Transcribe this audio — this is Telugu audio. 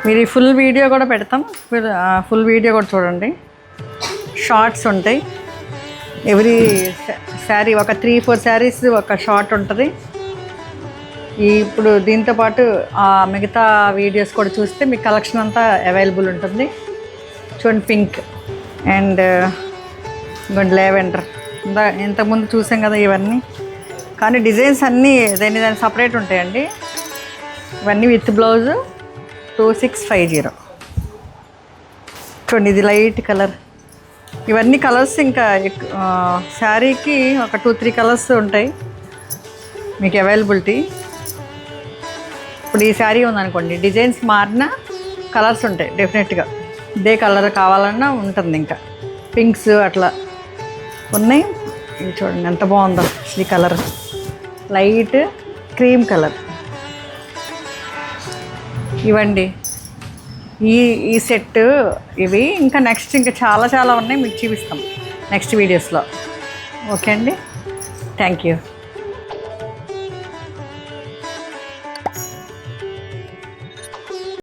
మీరు ఈ ఫుల్ వీడియో కూడా పెడతాం, ఫుల్ వీడియో కూడా చూడండి. షార్ట్స్ ఉంటాయి, ఎవ్రీ శారీ ఒక 3-4 శారీస్ ఒక షార్ట్ ఉంటుంది. ఇప్పుడు దీంతోపాటు మిగతా వీడియోస్ కూడా చూస్తే మీకు కలెక్షన్ అంతా అవైలబుల్ ఉంటుంది. చూడండి, పింక్ అండ్ ఇంకోటి లావెండర్. ఇంతకుముందు చూసాం కదా ఇవన్నీ, కానీ డిజైన్స్ అన్నీ దాని సపరేట్ ఉంటాయండి. ఇవన్నీ విత్ బ్లౌజ్ 2650. చూడండి, ఇది లైట్ కలర్. ఇవన్నీ కలర్స్ ఇంకా శారీకి ఒక 2-3 కలర్స్ ఉంటాయి మీకు అవైలబిలిటీ. ఇప్పుడు ఈ శారీ ఉందనుకోండి, డిజైన్స్ మారిన కలర్స్ ఉంటాయి డెఫినెట్గా. ఇదే కలర్ కావాలన్నా ఉంటుంది. ఇంకా పింక్స్ అట్లా ఉన్నాయి. ఇది చూడండి ఎంత బాగుందో ఈ కలర్, లైట్ క్రీమ్ కలర్. ఇవండి ఈ సెట్. ఇవి ఇంకా నెక్స్ట్ ఇంకా చాలా ఉన్నాయి, మీకు చూపిస్తాం నెక్స్ట్ వీడియోస్లో. ఓకే అండి, థ్యాంక్ యూ.